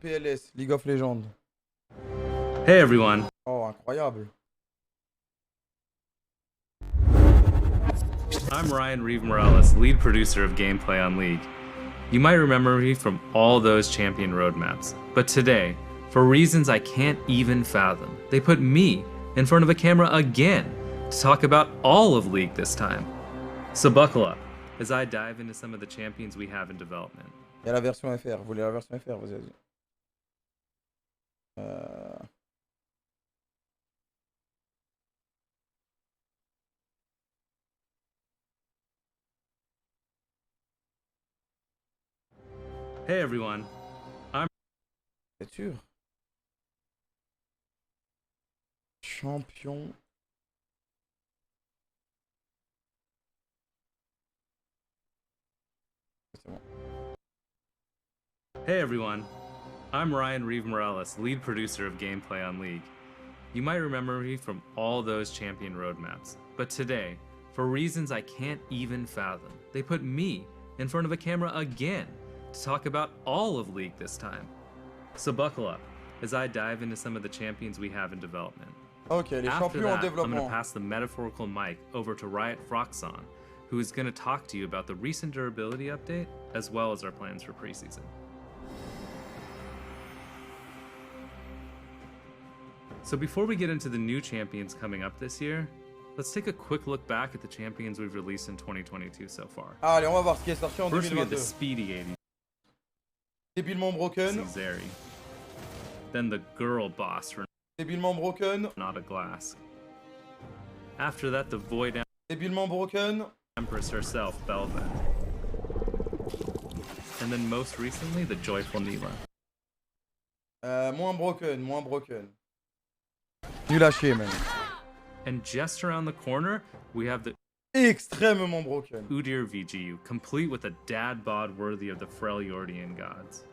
PLS, League of Legends. Hey everyone. Oh, incroyable. I'm Ryan Reeve Morales, lead producer of Gameplay on League. You might remember me from all those champion roadmaps, but today, for reasons I can't even fathom, they put me in front of a camera again to talk about all of League this time. So buckle up as I dive into some of the champions we have in development. Il y a la version FR. Vous voulez la version FR? Vas-y. Hey everyone. C'est sûr. Champion. C'est bon. Hey everyone. I'm Ryan Reeve Morales, lead producer of Gameplay on League. You might remember me from all those champion roadmaps, but today, for reasons I can't even fathom, they put me in front of a camera again to talk about all of League this time. So buckle up as I dive into some of the champions we have in development. Ok, les After champions en that, I'm going to développement. pass the metaphorical mic over to Riot Froxon, who is going to talk to you about the recent durability update as well as our plans for preseason. So before we get into the new champions coming up this year, let's take a quick look back at the champions we've released in 2022 so far. Allez, on va voir ce qui est sorti en First we had the 2022. Speedy 80, Débilement broken. Zeri. Then the girl boss, Débilement broken. Renata Glass. After that, the Void Débilement broken. Empress herself, Belva. And then most recently, the Joyful Neela. Moins broken, moins broken. Nul à chier, man. And just around the corner, we have the Extrêmement broken. Udyr VGU, complete with a dad bod worthy of the Freljordian gods.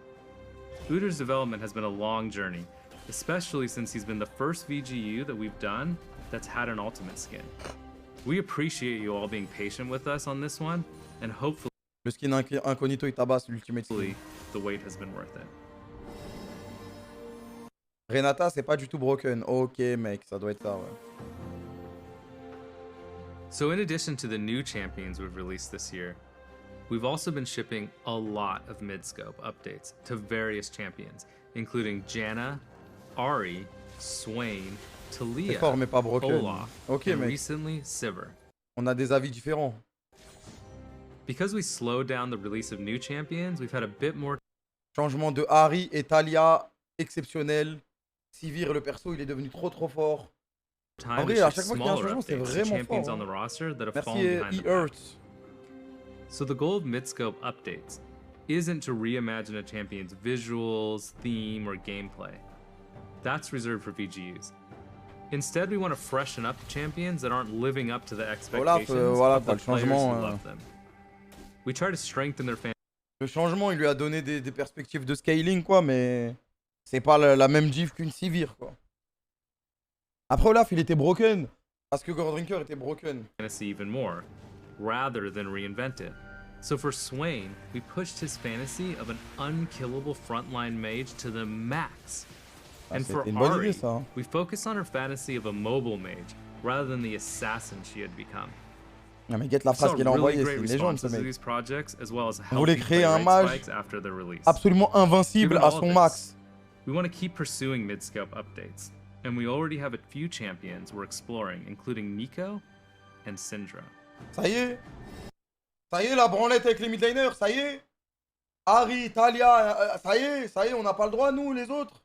Udyr's development has been a long journey, especially since he's been the first VGU that we've done that's had an ultimate skin. We appreciate you all being patient with us on this one, and hopefully Le skin incognito, il tabasse l'ultimate skin. the wait has been worth it. Renata, c'est pas du tout broken. Ok, mec, ça doit être ça, ouais. So in addition to the new champions we've released this year, we've also been shipping a lot of mid-scope updates to various champions, including Janna, Ahri, Swain, Talia, C'est fort, mais pas broken. Olaf, Ok, and mec. recently Sivir. On a des avis différents. Because we slowed down the release of new champions, we've had a bit more Changement de Ahri et Talia, exceptionnel. Sivir, le perso, il est devenu trop fort. time En vrai, to à ship chaque fois qu'il y a un smaller changement, c'est updates to vraiment champions fort, on the roster that have fallen Merci, behind the pack. E-Earth. So the goal of mid-scope updates isn't to reimagine a champion's visuals, theme, or gameplay. That's reserved for VGUs. Instead, we want to freshen up champions that aren't living up to the expectations voilà, of the le players changement, who love them. We try to strengthen their fan Le changement, il lui a donné des perspectives de scaling, quoi, mais c'est pas la même div qu'une Sivir, quoi. Après, Olaf, il était broken. Parce que Gordrinker était broken. fantasy even more, rather than reinvent it. So for Swain, we pushed his fantasy of an unkillable frontline mage to the max. Ah, And for c'était une bonne idée, Ahri, ça. Hein. we focus on her fantasy of a mobile mage, rather than the assassin she had become. Non, mais get la We saw phrase qu'il a really envoyée, great c'est une légende, ce responses to mec. these projects, as well as On voulait healthy créer play un rate mage spikes after their release. absolument invincible Given à all son this, max. We want to keep pursuing mid-scope updates, and we already have a few champions we're exploring, including Nico and Syndra. Ça y est. Ça y est, la branlette avec les midlaners, ça y est. Ahri, Talia, ça y est, on n'a pas le droit, nous, les autres.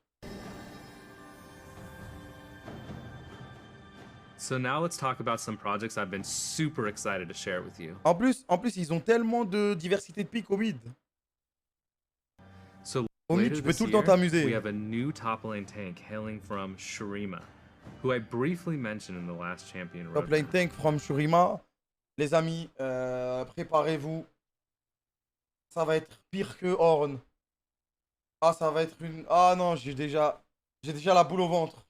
So now let's talk about some projects I've been super excited to share with you. En plus, ils ont tellement de diversité de pics au mid. So Au mid, later tu peux this tout le temps year, t'amuser. we have a new top lane tank hailing from Shurima, who I briefly mentioned in the last champion Top lane roadmap. tank from Shurima. Les amis, préparez-vous. Ça va être pire que Horn. Ah, ça va être une... Ah non, j'ai déjà la boule au ventre.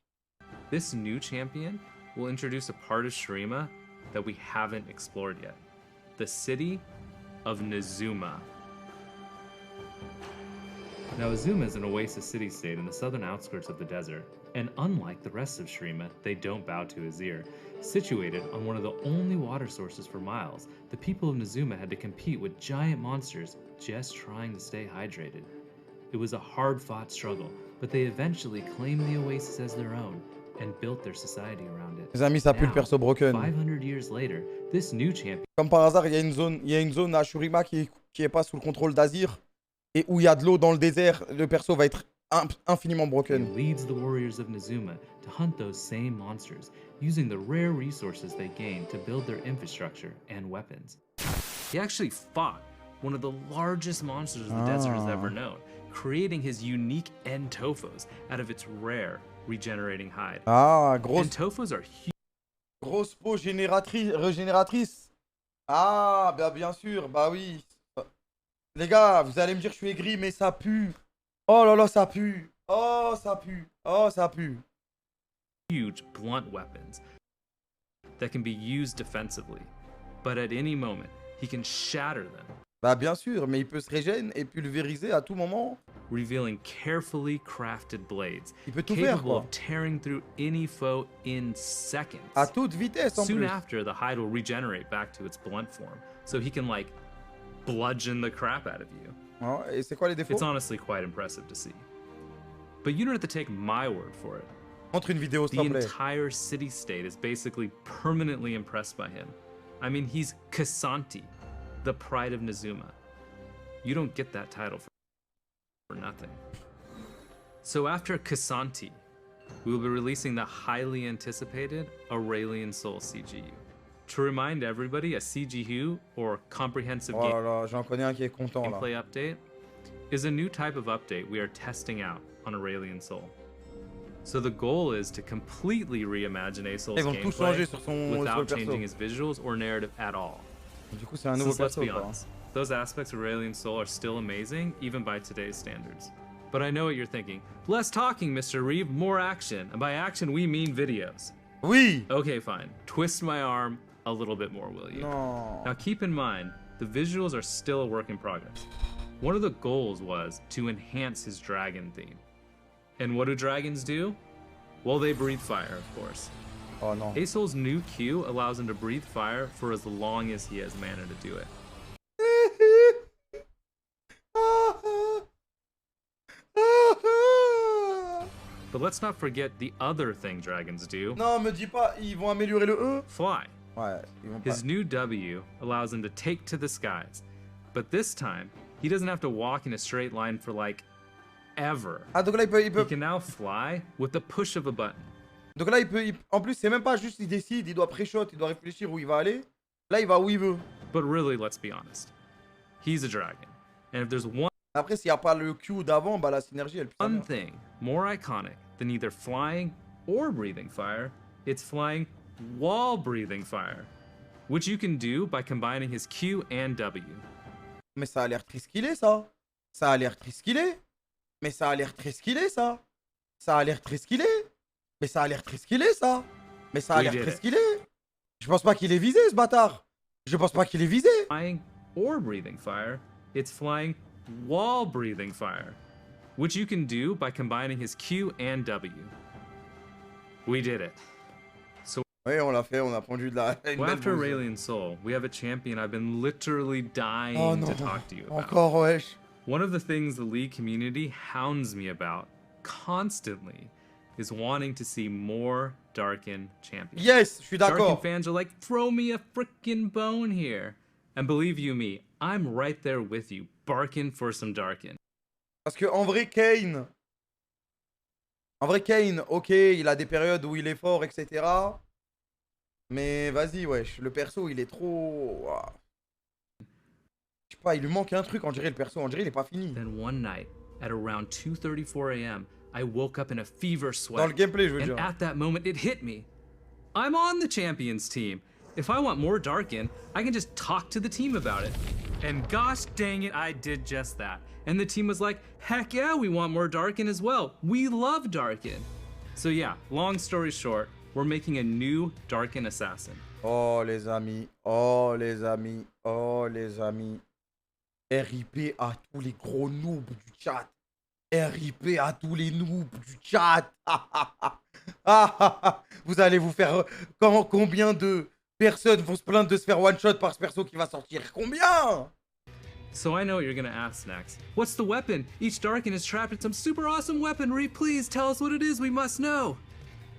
This new champion will introduce a part of Shurima that we haven't explored yet. The city of Nezuma. Now, Azuma is an oasis city-state in the southern outskirts of the desert, and unlike the rest of Shurima, they don't bow to Azir. Situated on one of the only water sources for miles, the people of Nazuma had to compete with giant monsters just trying to stay hydrated. It was a hard-fought struggle, but they eventually claimed the oasis as their own and built their society around it. Les amis, ça pue le perso broken. 500 years later, this new champion... Comme par hasard, il y a une zone à Shurima qui est pas sous le contrôle d'Azir. Et où il y a de l'eau dans le désert, le perso va être infiniment broken. Leads the warriors of Nazuma to hunt those same monsters, using the rare resources they gained to build their infrastructure and weapons. He actually fought one of the largest monsters the desert has ever known, creating his unique Entofos out of its rare regenerating hide. Ah, grosse. Entofos are huge. Grosse peau régénératrice. Ah, bah bien sûr, bah oui. Les gars, vous allez me dire que je suis aigri, mais ça pue. Oh là là, ça pue. Oh, ça pue. Oh, ça pue. Huge blunt weapons that can be used defensively, but at any moment, he can shatter them. Bah bien sûr, mais il peut se régénérer et pulvériser à tout moment. Revealing carefully crafted blades, Il peut tout faire, capable quoi. of tearing through any foe in seconds. À toute vitesse, en Soon plus. after, the hide will regenerate back to its blunt form, so he can, like, bludgeon the crap out of you. Oh, et c'est quoi les défauts? It's honestly quite impressive to see. But you don't have to take my word for it. Montre une vidéo, s'il The te plaît. entire city-state is basically permanently impressed by him. I mean, he's Kasanti, the pride of Nazuma. You don't get that title for nothing. So after Kasanti, we will be releasing the highly anticipated Aurelian Soul CGU. To remind everybody, a CGU, or Comprehensive Oh là là, j'en connais un qui est content là. Gameplay Update, is a new type of update we are testing out on Aurelian Soul. So the goal is to completely reimagine Asol's Ils vont tout changer gameplay sur sur without le perso. changing his visuals or narrative at all. Du coup, c'est un nouveau Since let's perso, be quoi. honest, those aspects of Aurelian Soul are still amazing, even by today's standards. But I know what you're thinking. Less talking, Mr. Reeve, more action. And by action, we mean videos. Oui. Okay, fine. Twist my arm a little bit more, will you? Non. Now keep in mind, the visuals are still a work in progress. One of the goals was to enhance his dragon theme. And what do dragons do? Well, they breathe fire, of course. Oh non. Asol's new Q allows him to breathe fire for as long as he has mana to do it. But let's not forget the other thing dragons do. Non, me dis pas, ils vont améliorer le E. Fly. Ouais, ils vont pas. His new W allows him to take to the skies. But this time, he doesn't have to walk in a straight line for like ever. Ah, donc là, il He peut... can now fly with the push of a button. Donc là, en plus, c'est même pas juste il décide, il doit pré-shot, il doit réfléchir où il va aller. Là, il va où il veut. But really, let's be honest. He's a dragon. And if there's Après, s'il n'y a pas le Q d'avant, bah la synergie, elle pue sa one mère. thing more iconic than either flying or breathing fire, it's flying while breathing fire, which you can do by combining his Q and W. Mais ça a l'air très skillé, ça. Ça a l'air très skillé. Mais ça a l'air très skillé, ça. Ça a l'air très skillé. Mais ça a l'air très skillé, ça. Mais ça a We l'air did très it. skillé. Je pense pas qu'il est visé, ce bâtard. Je pense pas qu'il est visé. Flying or breathing fire, it's flying while breathing fire, which you can do by combining his Q and W. We did it. Oui, on l'a fait, on a pondu de la... une Well, belle after bouse. Aurelian Soul, we have a champion I've been literally dying Oh non, to talk to you about. encore, wesh. One of the things the League community hounds me about constantly is wanting to see more Darkin champions. Yes, je suis Darkin d'accord. fans are like, throw me a frickin' bone here. And believe you me, I'm right there with you, barking for some Darkin. Parce que en vrai, Kane... En vrai, Kane, ok, il a des périodes où il est fort, etc. Mais vas-y, wesh, le perso, il est trop... Ouah. Je sais pas, il lui manque un truc, on dirait, le perso. On dirait, il est pas fini. Then one night, at around 2:34 a.m., I woke up in a fever Dans sweat. le gameplay, je veux And dire. at that moment, it hit me. I'm on the champions team. If I want more Darkin, I can just talk to the team about it. And gosh dang it, I did just that. And the team was like, heck yeah, we want more Darkin as well. We love Darkin. So yeah, long story short, we're making a new Darkin assassin. Oh, les amis. Oh, les amis. Oh, les amis. RIP à tous les gros noobs du chat. RIP à tous les noobs du chat. Vous allez vous faire... Combien de personnes vont se plaindre de se faire one-shot par ce perso qui va sortir? Combien? So I know what you're gonna ask next. What's the weapon? Each Darkin is trapped in some super awesome weaponry. Please tell us what it is. We must know.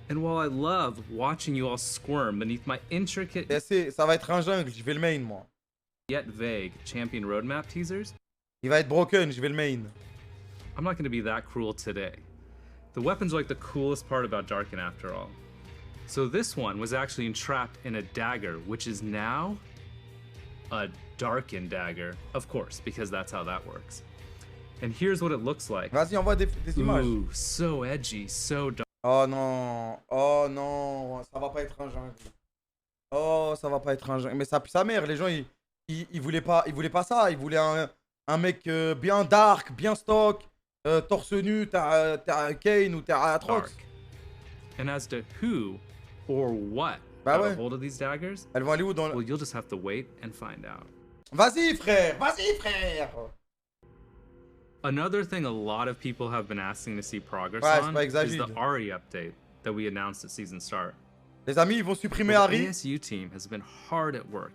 And while I love watching you all squirm beneath my intricate Ça va être un jungle, je vais le main moi. yet vague champion roadmap teasers, Il va être broken, je vais le main. I'm not gonna be that cruel today. The weapons are like the coolest part about Darkin after all. So this one was actually entrapped in a dagger, which is now a Darkin dagger, of course, because that's how that works. And here's what it looks like. Vas-y, envoie des images. Ooh, so edgy, so dark. Oh non, ça va pas être un jungle. Oh, ça va pas être un jungle. Mais ça pue sa mère, les gens ils voulaient pas ça, ils voulaient un mec bien dark, bien stock, torse nu, t'as Kane ou t'as Atrox. Dark. And as to who or what Bah got ouais. a hold of these daggers, Elles vont aller où dans well, you'll just have to wait and find out. Vas-y frère, vas-y frère. Another thing a lot of people have been asking to see progress Ouais, c'est on pas is the exagéré. Ari update that we announced at season start. Les amis, ils vont supprimer Well, the Harry. ASU team has been hard at work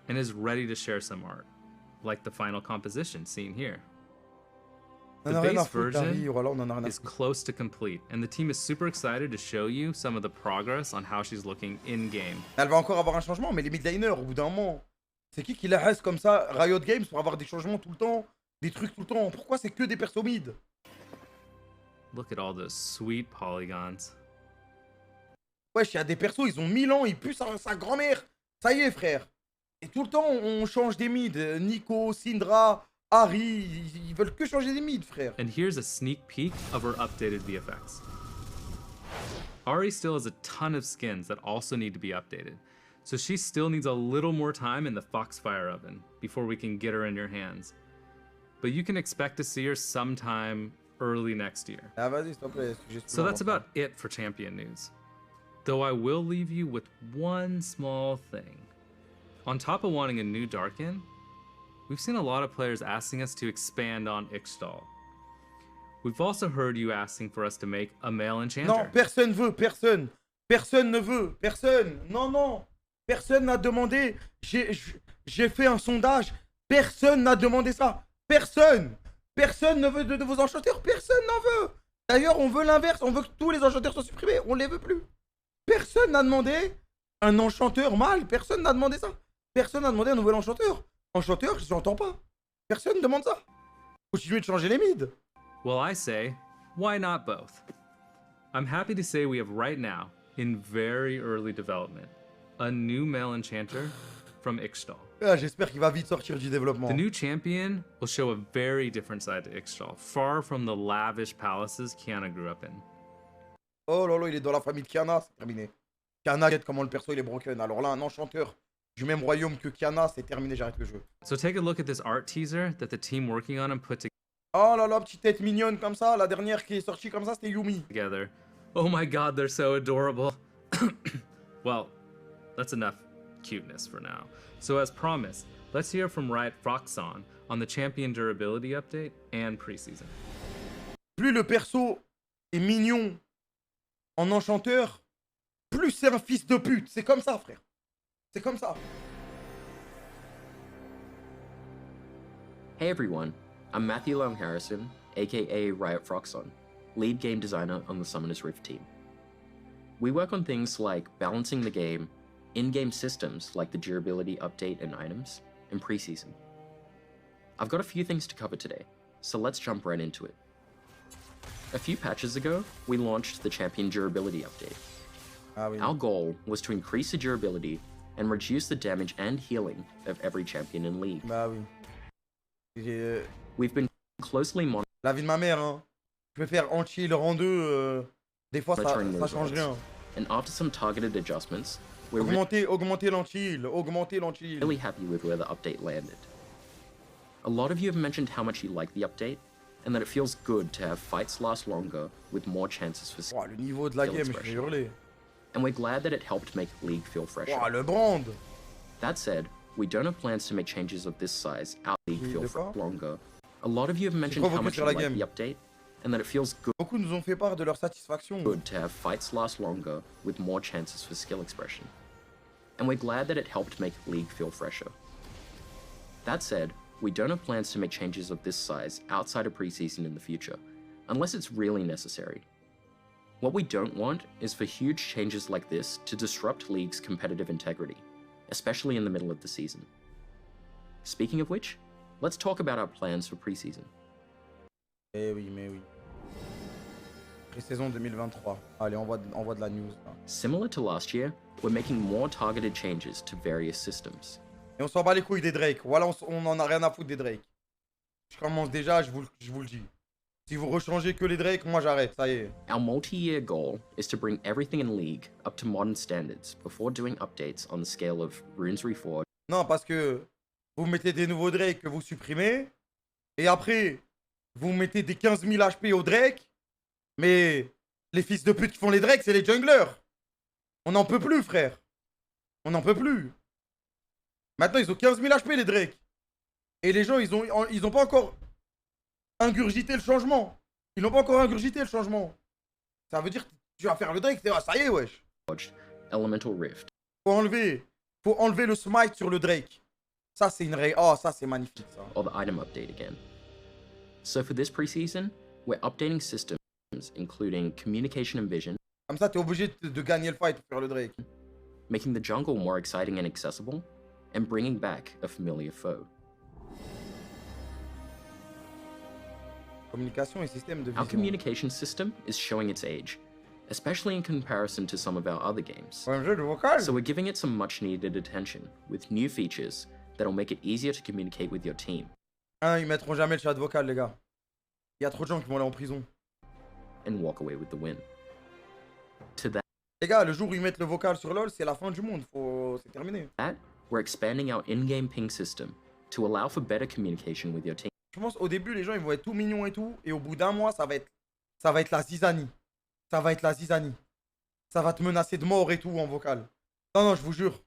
and is ready to share some art, like the final composition seen here. On The en a rien à base foutre d'Harry, version voilà, on en a rien à is foutre. close to complete, and the team is super excited to show you some of the progress on how she's looking in-game. Elle va encore avoir un changement, mais les midliners, au bout d'un moment, c'est qui la reste comme ça, Riot Games, pour avoir des changements tout le temps, des trucs tout le temps? Pourquoi c'est que des persos mid? Look at all those sweet polygons. Wesh, il y a des persos, ils ont 1000 ans, ils puent sa grand-mère. Ça y est, frère. Et tout le temps, on change des mid. Nico, Syndra, Harry, ils veulent que changer des mid, frère. And here's a sneak peek of her updated VFX. Ari still has a ton of skins that also need to be updated, so she still needs a little more time in the Foxfire oven before we can get her in your hands. But you can expect to see her sometime early next year. Ah, vas-y, s'il te plaît. So that's about it for Champion news. Though I will leave you with one small thing. On top of wanting a new Darkin, we've seen a lot of players asking us to expand on Ixtal. We've also heard you asking for us to make a male enchanter. Non, personne veut, personne. Personne ne veut, personne. Non, non. Personne n'a demandé. J'ai fait un sondage. Personne n'a demandé ça. Personne. Personne ne veut de vos enchanteurs. Personne n'en veut. D'ailleurs, on veut l'inverse. On veut que tous les enchanteurs soient supprimés. On les veut plus. Personne n'a demandé un enchanteur mâle. Personne n'a demandé ça. Personne n'a demandé un nouvel enchanteur. Enchanteur, je n'entends pas. Personne ne demande ça. Continuez de changer les mids. Well, I say, why not both? I'm happy to say we have right now, in very early development, a new male enchanter from Ixtal. Ah, j'espère qu'il va vite sortir du développement. The new champion will show a very different side to Ixtal, far from the lavish palaces Kiana grew up in. Oh là là, il est dans la famille de Kiana, c'est terminé. Kiana, regarde comment le perso il est broken. Alors là, un enchanteur du même royaume que Kiana, c'est terminé, j'arrête le jeu. So take a look at this art teaser that the team working on and put Oh là là, petite tête mignonne comme ça. La dernière qui est sortie comme ça, c'était Yumi. together. Oh my god, they're so adorable. Well, that's enough cuteness for now. So as promised, let's hear from Riot Foxon on the champion durability update and preseason. Plus le perso est mignon en enchanteur, plus c'est un fils de pute. C'est comme ça, frère. C'est comme ça. Hey everyone, I'm Matthew Long Harrison, aka Riot Foxon, lead game designer on the Summoner's Rift team. We work on things like balancing the game, in-game systems like the durability update and items, and preseason. I've got a few things to cover today, so let's jump right into it. A few patches ago, we launched the Champion Durability Update. Ah oui. Our goal was to increase the durability and reduce the damage and healing of every champion in League. Bah oui. We've been closely monitoring La vie de ma mère, hein. Je vais faire anti le rang 2. Des fois, ça those change rolls. rien. And after some targeted adjustments, we're Augmenter l'anti-heal. Augmenter l'anti-heal. really happy with where the update landed. A lot of you have mentioned how much you like the update, and that it feels good to have fights last longer with more chances for Oh, le niveau de la skill game, je vais expression. hurler. And we're glad that it helped make League feel fresher. Oh, le brand. That said, we don't have plans to make changes of this size out League Oui, feel d'accord. longer. A lot of you have mentioned quoi vos how much sur you la like game? the update, and that it feels Beaucoup nous ont fait part de leur satisfaction. good to have fights last longer with more chances for skill expression. And we're glad that it helped make League feel fresher. That said, we don't have plans to make changes of this size outside of preseason in the future, unless it's really necessary. What we don't want is for huge changes like this to disrupt League's competitive integrity, especially in the middle of the season. Speaking of which, let's talk about our plans for preseason. Eh oui, mais oui. Pré Saison 2023. Allez, envoie de la news. Là. Similar to last year, we're making more targeted changes to various systems. Et on s'en bat les couilles des Drake. Voilà, on en a rien à foutre des Drake. Je commence déjà, je vous le dis. Si vous rechangez que les Drake, moi j'arrête, ça y est. Our multi-year goal is to bring everything in League up to modern standards before doing updates on the scale of Runes Reforged. Non, parce que vous mettez des nouveaux Drake que vous supprimez. Et après, vous mettez des 15 000 HP au Drake. Mais les fils de pute qui font les Drake, c'est les junglers. On n'en peut plus, frère. On n'en peut plus. Maintenant, ils ont 15 000 HP, les Drake. Et les gens, ils ont pas encore ingurgité le changement. Ils n'ont pas encore ingurgité le changement. Ça veut dire que tu vas faire le Drake, ça y est, wesh. Elemental Rift. Faut enlever le smite sur le Drake. Ça, c'est une Oh, ça, c'est magnifique, ça. Or the item update again. So for this preseason, we're updating systems, including communication and vision, Comme ça, t'es obligé de gagner le fight pour faire le Drake. making the jungle more exciting and accessible, and bringing back a familiar foe. Communication et système de Our vision. communication system is showing its age, especially in comparison to some of our other games. Un jeu de vocal. So we're giving it some much needed attention, with new features that'll make it easier to communicate with your team. Ils mettront jamais le chat vocal, les gars. Il y a trop de gens qui vont aller en prison. And walk away with the win. To Les gars, le jour où ils mettent le vocal sur LoL, c'est la fin du monde. C'est terminé. that, we're expanding our in-game ping system to allow for better communication with your team. Je pense au début, les gens ils vont être tout mignons et tout. Et au bout d'un mois, ça va être la zizanie. Ça va être la zizanie. Ça va te menacer de mort et tout en vocal. Non, non, je vous jure.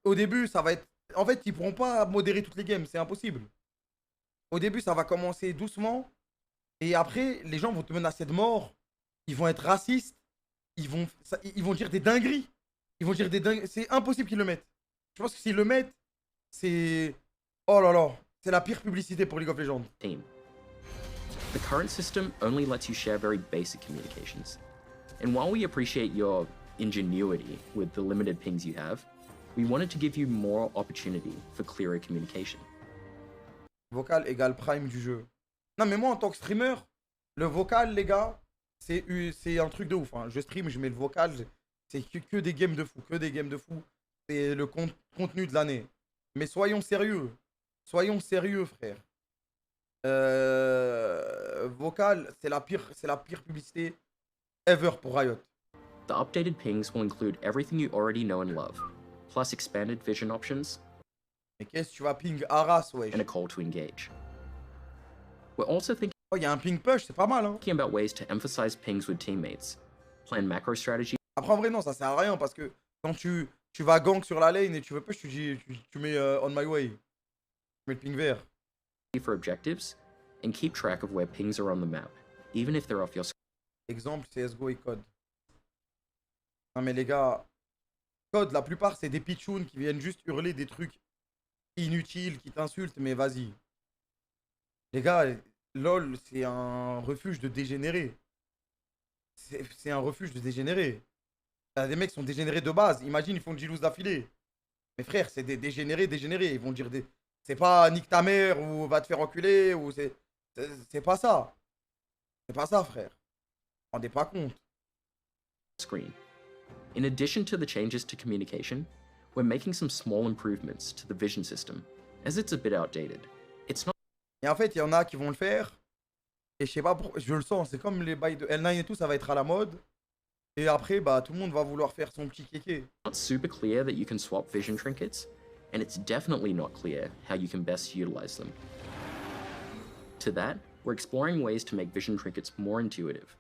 Au début, ça va être... En fait, ils pourront pas modérer toutes les games. C'est impossible. Au début, ça va commencer doucement. Et après, les gens vont te menacer de mort. Ils vont être racistes. Ils vont dire des dingueries. Ils vont dire des dingueries. C'est impossible qu'ils le mettent. Je pense que s'ils le mettent, c'est... Oh là là. C'est la pire publicité pour League of Legends. Team. The current system only lets you share very basic communications. And while we appreciate your ingenuity with the limited pings you have, we wanted to give you more opportunity for clearer communication. Vocal égale prime du jeu. Non mais moi en tant que streamer, le vocal les gars, c'est un truc de ouf. Hein. Je stream, je mets le vocal, c'est que des games de fou, que des games de fou. C'est le contenu de l'année. Mais soyons sérieux. Soyons sérieux, frère. Vocal, c'est la pire publicité ever pour Riot. The updated pings will include everything you already know and love, plus expanded vision options Mais qu'est-ce que tu vas ping Arras, wesh. and a call to engage. We're also thinking Oh, il y a un ping push, c'est pas mal, hein. about ways to emphasize pings with teammates, plan macro strategy, Après, en vrai, non, ça sert à rien parce que quand tu vas gank sur la lane et tu veux push, tu mets on my way. Tu mets le ping vert. for objectives, and keep track of where pings are on the map, even if they're off your screen. Exemple, CSGO et Code. Non mais les gars, Code, la plupart c'est des pitchouns qui viennent juste hurler des trucs inutiles, qui t'insultent, mais vas-y. Les gars, LOL, c'est un refuge de dégénérés. C'est un refuge de dégénérés. Des mecs qui sont dégénérés de base. Imagine, ils font du lose d'affilée. Mais frère, c'est des dégénérés. Ils vont dire des... C'est pas nique ta mère ou va te faire enculer ou c'est pas ça. C'est pas ça, frère. Vous vous rendez pas compte. Screen. In addition to the changes to communication, we're making some small improvements to the vision system, as it's a bit outdated. It's not Et en fait, il y en a qui vont le faire. Et je sais pas pourquoi, je le sens. C'est comme les bails de L9 et tout, ça va être à la mode. Et après, bah, tout le monde va vouloir faire son petit kéké. super clear that you can swap vision trinkets, and it's definitely not clear how you can best utilize them. To that, we're exploring ways to make vision trinkets more intuitive.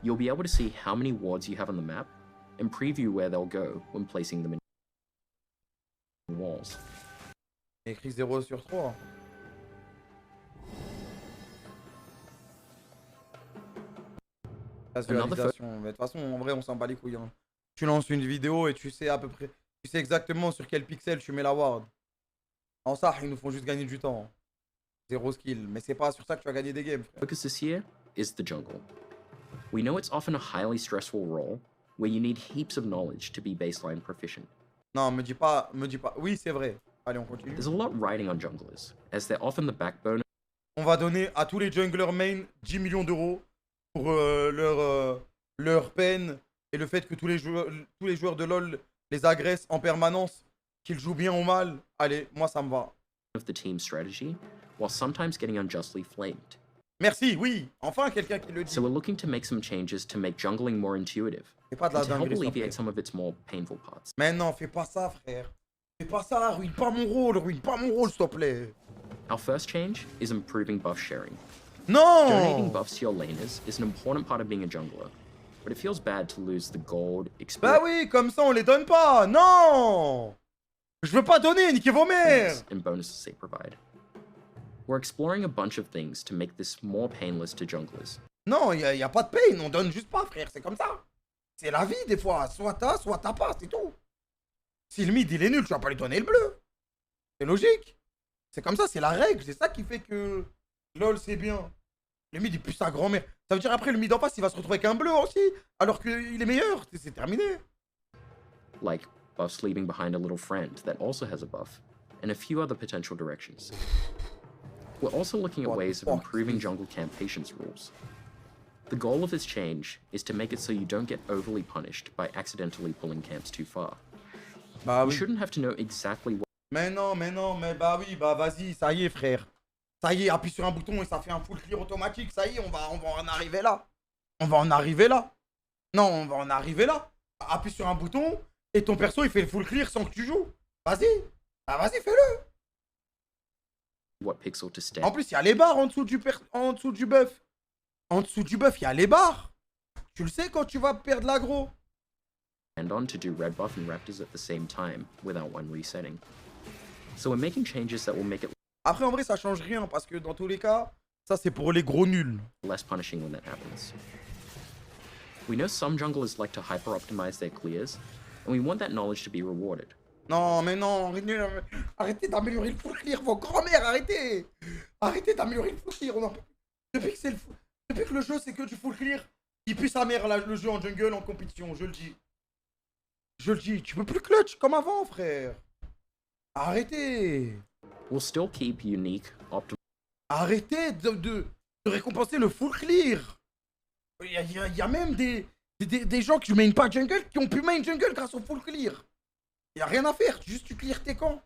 You'll be able to see how many wards you have on the map, and preview where they'll go when placing them in walls. Écrit 0 sur 3. Visualisation. Mais de toute façon, en vrai, on s'en bat les couilles. Hein. Tu lances une vidéo et tu sais à peu près. Tu sais exactement sur quel pixel tu mets la ward. En ça, ils nous font juste gagner du temps. Zéro skill. Mais c'est pas sur ça que tu vas gagner des games. Frère. focus this year is the jungle. We know it's often a highly stressful role where you need heaps of knowledge to be baseline proficient. Non, me dis pas. Oui, c'est vrai. Allez, on continue. There's a lot riding on junglers, as they're often the backbone On va donner à tous les junglers main 10 millions d'euros pour leur peine et le fait que tous les joueurs de LoL les agressent en permanence, qu'ils jouent bien ou mal. Allez, moi ça me va. of the team's strategy, while sometimes getting unjustly flamed. Merci, oui, enfin quelqu'un qui le dit. So we're looking to make some changes to make jungling more intuitive, Fais pas de la and to help dinguerie, s'il te alleviate plaît. some of its more painful parts. Mais non, fais pas ça, frère. Fais pas ça, ruine pas mon rôle, s'il te plaît. Our first change is improving buff sharing. Non! Donating buffs to your laners is an important part of being a jungler, but it feels bad to lose the gold, Bah experience, oui, comme ça on les donne pas. Non! Je veux pas donner, niquez vos mères. and bonuses they provide. We're exploring a bunch of things to make this more painless to junglers. Non, y a pas de pain, on donne juste pas, frère, c'est comme ça. C'est la vie, des fois. Soit t'as pas, c'est tout. Si le mid, il est nul, tu vas pas lui donner le bleu. C'est logique. C'est comme ça, c'est la règle. C'est ça qui fait que LoL, c'est bien. Le mid, il pue sa grand-mère. Ça veut dire après, le mid en face, il va se retrouver avec un bleu aussi, alors qu'il est meilleur. C'est terminé. Like buffs leaving behind a little friend that also has a buff, and a few other potential directions. We're also looking at What the ways of fuck improving is- jungle camp patience rules. The goal of this change is to make it so you don't get overly punished by accidentally pulling camps too far. Bah You oui. shouldn't have to know exactly what Mais non, mais bah oui, bah vas-y, ça y est, frère. Ça y est, appuie sur un bouton et ça fait un full clear automatique. Ça y est, on va en arriver là. On va en arriver là. Non, on va en arriver là. Appuie sur un bouton et ton perso, il fait le full clear sans que tu joues. Vas-y. Ah, vas-y, fais-le. pixel to step En plus, il y a les barres en dessous du buff. En dessous du buff, il y a les barres. Tu le sais quand tu vas perdre l'aggro. and on to do red buff and raptors at the same time without one resetting. So we're making changes that will make it Après, en vrai, ça change rien parce que dans tous les cas, ça c'est pour les gros nuls. less punishing when that happens. We know some junglers like to hyper-optimize their clears, and we want that knowledge to be rewarded. Non, mais non, arrêtez d'améliorer le full clear, vos grand-mères, arrêtez. Arrêtez d'améliorer le full clear. Depuis que le jeu c'est que du full clear, il pue sa mère là, le jeu en jungle en compétition, je le dis. Je le dis, tu peux plus clutch comme avant, frère. Arrêtez. We'll still keep unique, Arrêtez de récompenser le full clear. Il y a même des gens qui main pas jungle qui ont pu main jungle grâce au full clear. Il n'y a rien à faire, juste tu clear tes camps.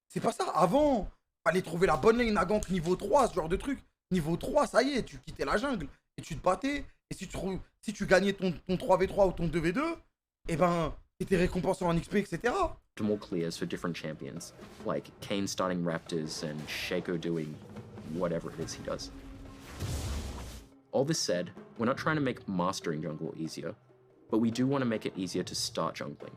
C'est pas ça. Avant, fallait trouver la bonne lane à gank niveau 3, ce genre de truc. Niveau 3, ça y est, tu quittais la jungle et tu te battais. Et si tu gagnais ton 3v3 ou ton 2v2, eh ben, t'étais récompensé en XP, etc. optimal clears for different champions, like Kane starting raptors and Shaco doing whatever it is he does. All this said, we're not trying to make mastering jungle easier, but we do want to make it easier to start jungling.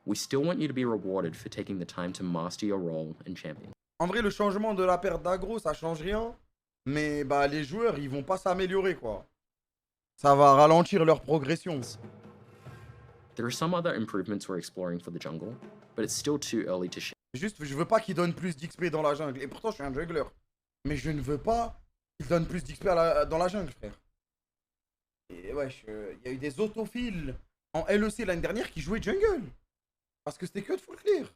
We still want you to be rewarded for taking the time to master your role and champion. En vrai, le changement de la perte d'aggro, ça change rien. Mais bah, les joueurs, ils vont pas s'améliorer, quoi. Ça va ralentir leur progression. There are some other improvements we're exploring for the jungle, but it's still too early to share. Juste, je veux pas qu'ils donnent plus d'XP dans la jungle. Et pourtant, je suis un jungler. Mais je ne veux pas qu'ils donnent plus d'XP dans la jungle, frère. Et wesh, il y a eu des autophiles en LEC l'année dernière qui jouaient jungle. Parce que c'était que de full clear.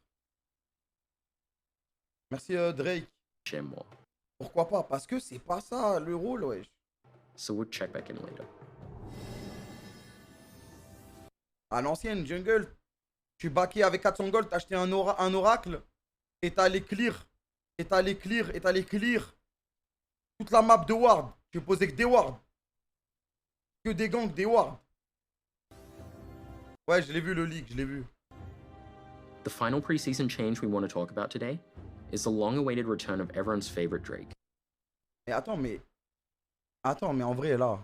Merci Drake. Share more. Pourquoi pas? Parce que c'est pas ça le rôle, wesh. So we'll check back in later. À l'ancienne jungle, tu baquais avec 400 gold, t'achetais un oracle et t'allais clear. Et t'allais clear. Toute la map de ward. Tu posais que des wards. Que des gangs, des wards. Ouais, je l'ai vu le leak, je l'ai vu. The final preseason change we want to talk about today is the long-awaited return of everyone's favorite Drake. Mais attends, mais en vrai là,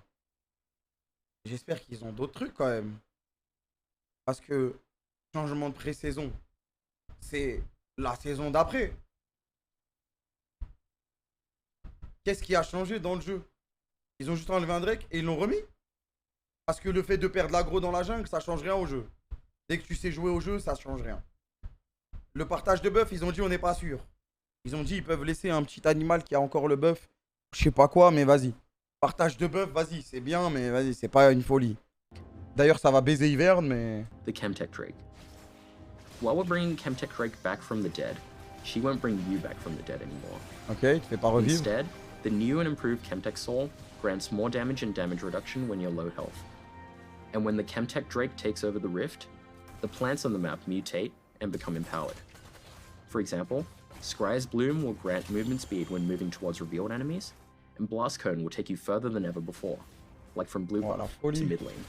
j'espère qu'ils ont d'autres trucs quand même. Parce que changement de pré-saison, c'est la saison d'après. Qu'est-ce qui a changé dans le jeu? Ils ont juste enlevé un Drake et ils l'ont remis. Parce que le fait de perdre l'aggro dans la jungle, ça change rien au jeu. Dès que tu sais jouer au jeu, ça change rien. Le partage de buff, ils ont dit on n'est pas sûr. Ils ont dit ils peuvent laisser un petit animal qui a encore le buff. Je sais pas quoi, mais vas-y. Partage de buff, vas-y, c'est bien, mais vas-y, c'est pas une folie. D'ailleurs, ça va baiser Hiverne, mais... The Chemtech Drake. While we're bringing Chemtech Drake back from the dead, she won't bring you back from the dead anymore. Ok, il te fait pas revivre. Instead, the new and improved Chemtech Soul grants more damage and damage reduction when you're low health. And when the Chemtech Drake takes over the rift, the plants on the map mutate and become empowered. For example, Scry's Bloom will grant movement speed when moving towards revealed enemies, and Blast Cone will take you further than ever before, like from blue buff to mid lane.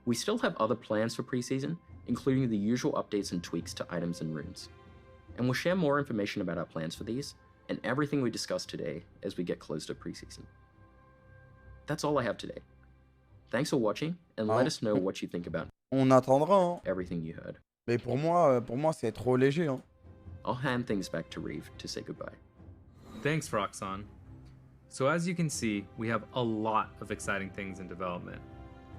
We still have other plans for preseason, including the usual updates and tweaks to items and runes. And we'll share more information about our plans for these, and everything we discussed today as we get closer to preseason. That's all I have today. Thanks for watching, and let us know what you think about On attendra, hein. everything you heard. Mais pour moi c'est trop léger, hein. I'll hand things back to Reeve to say goodbye. Thanks, Roxanne. So as you can see, we have a lot of exciting things in development.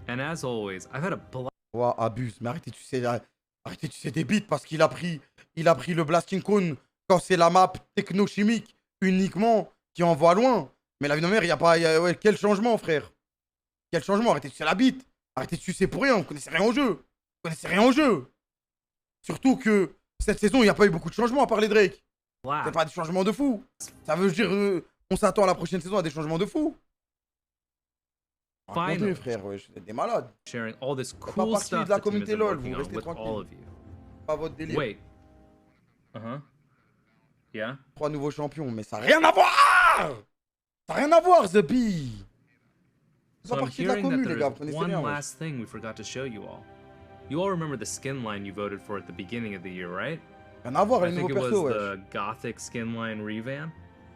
And as always, I've had a blast. Ouais, abuse. Mais arrêtez de sucer des bits parce qu'il a pris le Blasting Cone quand c'est la map technochimique uniquement qui envoie loin. Mais la vie de ma mère, il y a pas... ouais, quel changement, frère? Quel changement? Arrêtez de sucer la bite. Arrêtez de sucer pour rien. Vous connaissez rien au jeu. Vous connaissez rien au jeu. Surtout que cette saison, il n'y a pas eu beaucoup de changements à part les Drake. C'est pas des changements de fou. Ça veut dire on s'attend à la prochaine saison à des changements de fou. Racontez, frère, ouais, vous êtes des malades. Sharing all this Pas cool partie stuff de la the team communauté has been LOL, working vous on restez with all tranquille. of you. Pas votre délire. Wait. Yeah? 3 nouveaux champions, mais ça n'a rien à voir. Ça n'a rien à voir, The Bee. C'est So pas I'm partie de la hearing that commune, les gars, vous there is connaissez one rien. Ouais. last thing we forgot to show you all. You all remember the skin line you voted for at the beginning of the year, right? Rien à voir, I les think nouveaux it was persos, ouais. the Gothic skin line revamp.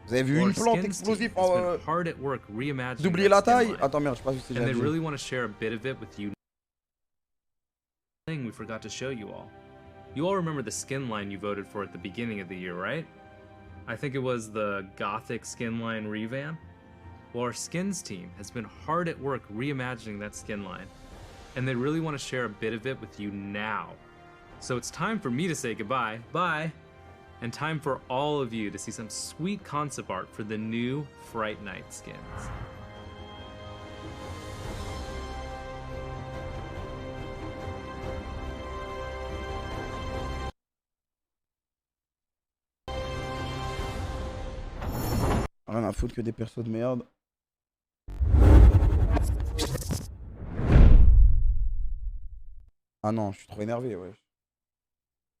Vous avez vu Our une plante skins explosive team has en... been hard at work reimagining Vous oubliez that la skin taille? line. Attends, merde, je sais pas si c'est And déjà they dit. really want to share a bit of it with you. Thing we forgot to show you all. You all remember the skin line you voted for at the beginning of the year, right? I think it was the Gothic skin line revamp. Well, our skins team has been hard at work reimagining that skin line, and they really want to share a bit of it with you now. So it's time for me to say goodbye, bye, and time for all of you to see some sweet concept art for the new Fright Night skins. Rien à foutre que des persos de merde. Ah non, je suis trop énervé, ouais.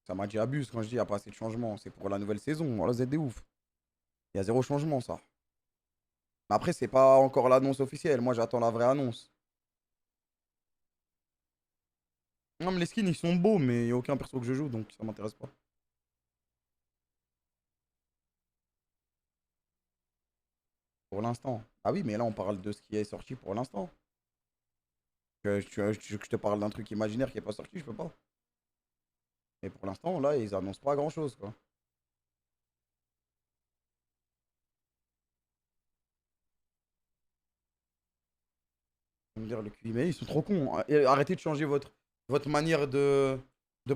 Ça m'a dit abuse quand je dis il n'y a pas assez de changements. C'est pour la nouvelle saison. Voilà, vous êtes des ouf. Il y a 0 changement, ça. Mais après, c'est pas encore l'annonce officielle. Moi, j'attends la vraie annonce. Non, mais les skins, ils sont beaux, mais il n'y a aucun perso que je joue, donc ça m'intéresse pas. Pour l'instant. Ah oui, mais là, on parle de ce qui est sorti pour l'instant. Que je te parle d'un truc imaginaire qui est pas sorti, je peux pas. Et pour l'instant, là, ils annoncent pas grand-chose, quoi. On va me dire le QI, mais ils sont trop cons. Arrêtez de changer votre manière de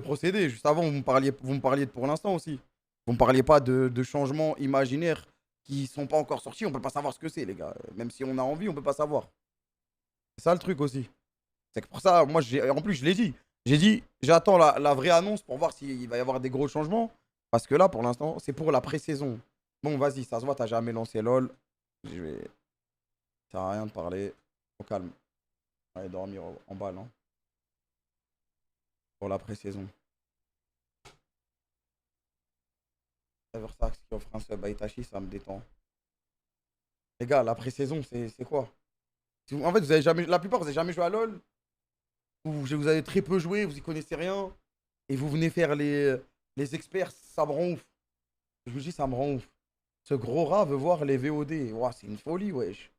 procéder. Juste avant, vous me parliez de pour l'instant aussi. Vous me parliez pas de changements imaginaires qui sont pas encore sortis. On peut pas savoir ce que c'est, les gars. Même si on a envie, on peut pas savoir. C'est ça le truc aussi. C'est que pour ça, moi, en plus, je l'ai dit. J'ai dit, j'attends la vraie annonce pour voir s'il va y avoir des gros changements. Parce que là, pour l'instant, c'est pour la pré-saison. Bon, vas-y, ça se voit, t'as jamais lancé LOL. Ça sert à rien de parler. Au calme. Allez dormir en balle, hein. Pour la pré-saison. Eversax qui offre un sub à Itachi, ça me détend. Les gars, la pré-saison, c'est quoi? En fait, vous avez jamais, la plupart, vous n'avez jamais joué à LoL. Vous avez très peu joué, vous y connaissez rien. Et vous venez faire les experts, ça me rend ouf. Je vous dis, ça me rend ouf. Ce gros rat veut voir les VOD. Ouah, c'est une folie, wesh.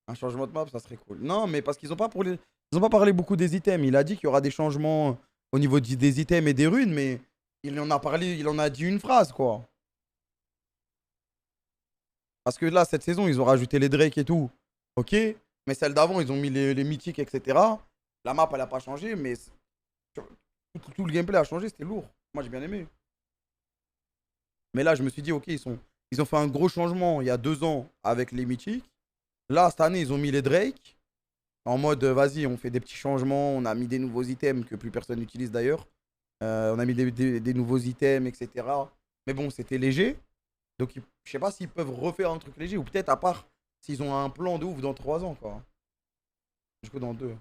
Un changement de map, ça serait cool. Non, mais parce qu'ils n'ont pas, ils ont pas parlé beaucoup des items. Il a dit qu'il y aura des changements au niveau des items et des runes, mais il en a parlé, il en a dit une phrase, quoi. Parce que là, cette saison, ils ont rajouté les Drake et tout. Ok. Mais celle d'avant, ils ont mis les mythiques, etc. La map, elle a pas changé, mais tout le gameplay a changé, c'était lourd. Moi, j'ai bien aimé. Mais là, je me suis dit, ok, ils ont fait un gros changement il y a 2 ans avec les mythiques. Là, cette année, ils ont mis les Drake. En mode, vas-y, on fait des petits changements. On a mis des nouveaux items que plus personne n'utilise d'ailleurs. On a mis des nouveaux items, etc. Mais bon, c'était léger. Donc, je sais pas s'ils peuvent refaire un truc léger. Ou peut-être à part s'ils ont un plan de ouf dans 3 ans, quoi. Jusqu'au dans 2.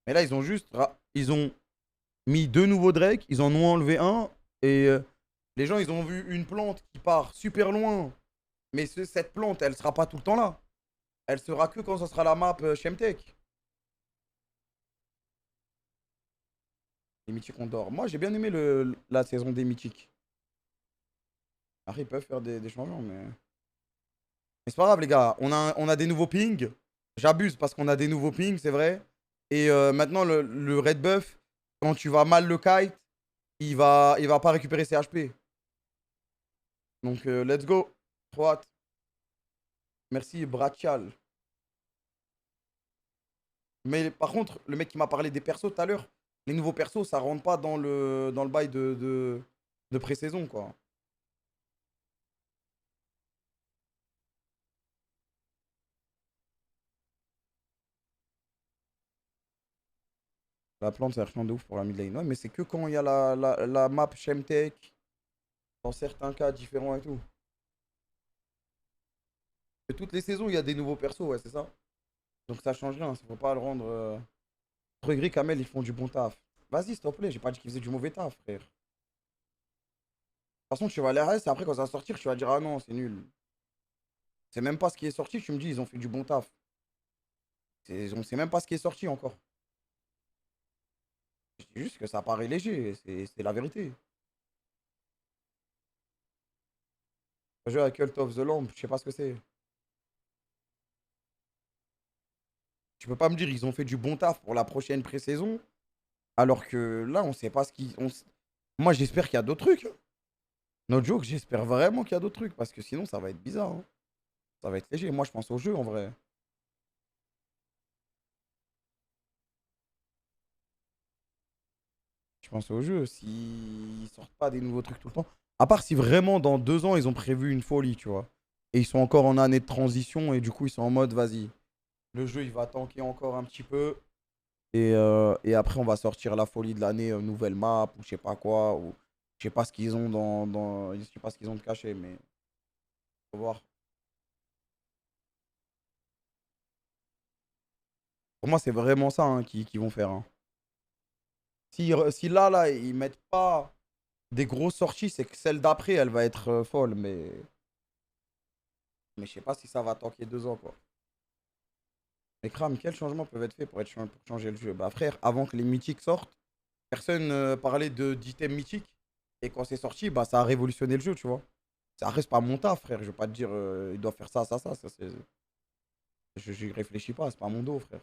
Mais là, ils ont mis 2 nouveaux Drake. Ils en ont enlevé un. Et les gens, ils ont vu une plante qui part super loin. Mais cette plante, elle sera pas tout le temps là. Elle sera que quand ça sera la map Shemtek. Les mythiques on dort. Moi, j'ai bien aimé la saison des mythiques. Après, ils peuvent faire des changements, mais c'est pas grave, les gars. On a des nouveaux pings. J'abuse parce qu'on a des nouveaux pings, c'est vrai. Et maintenant, le red buff, quand tu vas mal le kite, il va pas récupérer ses HP. Donc, let's go. Trop hâte. Merci, Brachal. Mais par contre, le mec qui m'a parlé des persos tout à l'heure, les nouveaux persos, ça rentre pas dans le bail de pré-saison, quoi. La plante, c'est chiant de ouf pour la mid lane. Ouais, mais c'est que quand il y a la map Shemtek, dans certains cas différents et tout. Et toutes les saisons, il y a des nouveaux persos, ouais, c'est ça. Donc ça change rien, faut pas le rendre. Entre gris, Kamel, ils font du bon taf. Vas-y, s'il te plaît, j'ai pas dit qu'ils faisaient du mauvais taf, frère. De toute façon, tu vas les RS et après, quand ça va sortir, tu vas dire, ah non, c'est nul. C'est même pas ce qui est sorti, tu me dis, ils ont fait du bon taf. On sait même pas ce qui est sorti encore. Je dis juste que ça paraît léger, c'est la vérité. Le jeu à Cult of the Lamb, je sais pas ce que c'est. Tu peux pas me dire ils ont fait du bon taf pour la prochaine pré-saison, alors que là, on sait pas ce qui. Moi, j'espère qu'il y a d'autres trucs, hein. No joke, j'espère vraiment qu'il y a d'autres trucs, parce que sinon, ça va être bizarre, hein. Ça va être léger. Moi, je pense au jeu, en vrai. Je pense au jeu. S'ils sortent pas des nouveaux trucs tout le temps. À part si vraiment, dans 2 ans, ils ont prévu une folie, tu vois. Et ils sont encore en année de transition, et du coup, ils sont en mode, vas-y, le jeu, il va tanker encore un petit peu. Et après, on va sortir la folie de l'année, nouvelle map, ou je sais pas quoi, ou je sais pas ce qu'ils ont je sais pas ce qu'ils ont de caché, mais faut voir. Pour moi, c'est vraiment ça, hein, qu'ils vont faire, hein. Si là, ils mettent pas des grosses sorties, c'est que celle d'après, elle va être folle, mais je sais pas si ça va tanker 2 ans, quoi. Mais Kram, quels changements peuvent être faits pour changer le jeu? Bah frère, avant que les mythiques sortent, personne parlait d'items mythiques. Et quand c'est sorti, bah ça a révolutionné le jeu, tu vois. Ça reste pas mon taf, frère. Je vais pas te dire, il doit faire ça, ça, ça. Je réfléchis pas, c'est pas mon dos, frère.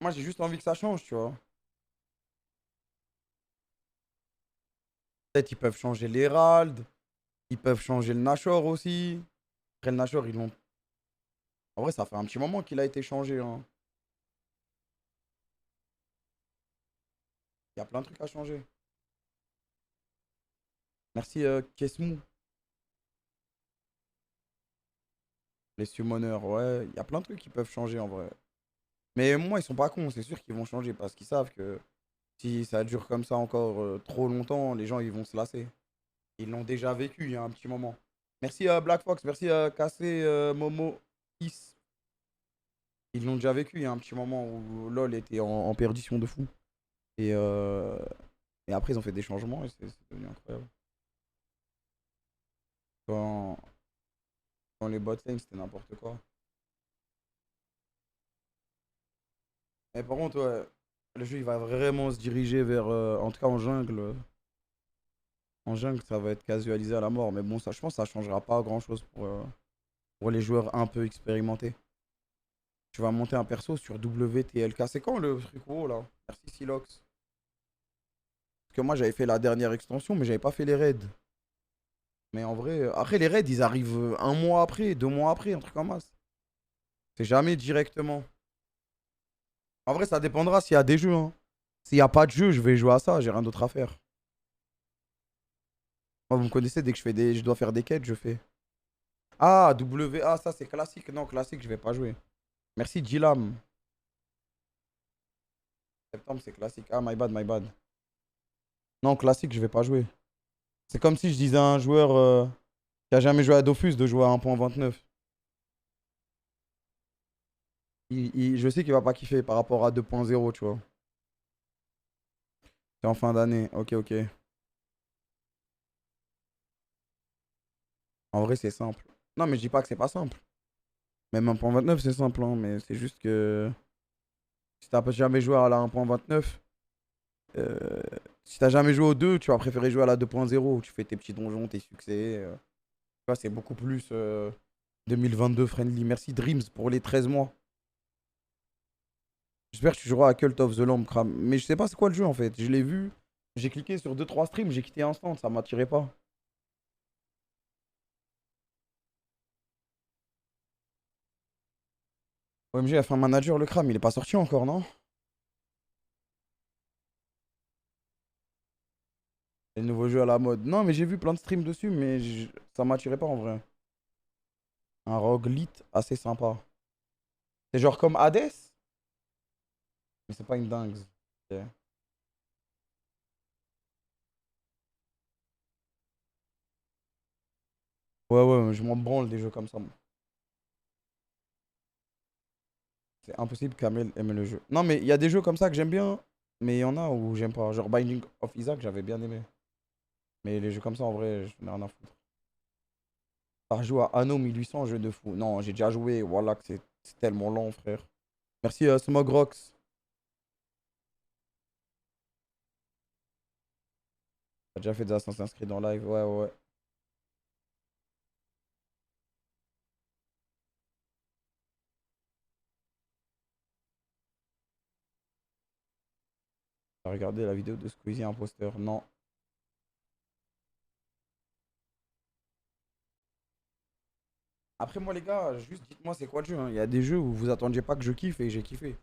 Moi, j'ai juste envie que ça change, tu vois. Peut-être ils peuvent changer l'Herald, ils peuvent changer le Nashor aussi. Après, le Nashor, ils l'ont. En vrai, ça fait un petit moment qu'il a été changé, hein. Il y a plein de trucs à changer. Merci, Kesmou. Les summoners, ouais. Il y a plein de trucs qui peuvent changer, en vrai. Mais moi, ils sont pas cons, c'est sûr qu'ils vont changer parce qu'ils savent que si ça dure comme ça encore trop longtemps, les gens, ils vont se lasser. Ils l'ont déjà vécu il y a un petit moment. Merci Black Fox, merci Cassé, Momo, Is. Ils l'ont déjà vécu il y a un petit moment où LoL était en perdition de fou. Et, euh, et après, ils ont fait des changements et c'est devenu incroyable. Quand, quand les bots lane, c'était n'importe quoi. Mais par contre, ouais, le jeu, il va vraiment se diriger vers, en tout cas en jungle. En jungle, ça va être casualisé à la mort. Mais bon, ça, je pense que ça changera pas grand-chose pour les joueurs un peu expérimentés. Tu vas monter un perso sur WTLK. C'est quand le truc haut là? Merci Silox. Parce que moi j'avais fait la dernière extension, mais j'avais pas fait les raids. Mais en vrai, après les raids, ils arrivent un mois après, 2 mois après, un truc comme ça. C'est jamais directement. En vrai, ça dépendra s'il y a des jeux. Hein. S'il n'y a pas de jeu, je vais jouer à ça, j'ai rien d'autre à faire. Moi, vous me connaissez, dès que je dois faire des quêtes, je fais. Ah, WA, ça c'est classique. Non, classique, je vais pas jouer. Merci Gilam. Septembre, c'est classique. Ah, my bad, my bad. Non, classique, je vais pas jouer. C'est comme si je disais à un joueur qui a jamais joué à Dofus de jouer à 1.29. Je sais qu'il va pas kiffer par rapport à 2.0, tu vois. C'est en fin d'année. Ok, ok. En vrai, c'est simple. Non, mais je dis pas que c'est pas simple. Même 1.29, c'est simple, hein, mais c'est juste que si t'as jamais joué à la 1.29, euh, si t'as jamais joué au 2, tu vas préférer jouer à la 2.0 où tu fais tes petits donjons, tes succès. Tu vois, c'est beaucoup plus 2022 friendly. Merci Dreams pour les 13 mois. J'espère que tu joueras à Cult of the Lamb, Kram. Mais je sais pas c'est quoi le jeu en fait. Je l'ai vu, j'ai cliqué sur 2-3 streams, j'ai quitté instant, ça m'attirait pas. OMG a fait un manager le Kram, il est pas sorti encore, non? C'est le nouveau jeu à la mode. Non, mais j'ai vu plein de streams dessus, mais ça m'attirait pas en vrai. Un roguelite assez sympa. C'est genre comme Hades, mais c'est pas une dingue. Ok. Ouais, ouais, je m'en branle des jeux comme ça, moi. C'est impossible qu'Amel aime le jeu. Non, mais il y a des jeux comme ça que j'aime bien, mais il y en a où j'aime pas. Genre Binding of Isaac, j'avais bien aimé. Mais les jeux comme ça, en vrai, je n'ai rien à foutre. T'as joué à Anno 1800, jeu de fou. Non, j'ai déjà joué. Voilà, que c'est tellement long, frère. Merci, Smogrox. T'as déjà fait des Assassin's Creed en live? Ouais, ouais, ouais. T'as regardé la vidéo de Squeezie Imposteur? Non. Après, moi, les gars, juste dites-moi c'est quoi le jeu. Hein. Il y a des jeux où vous attendiez pas que je kiffe et j'ai kiffé.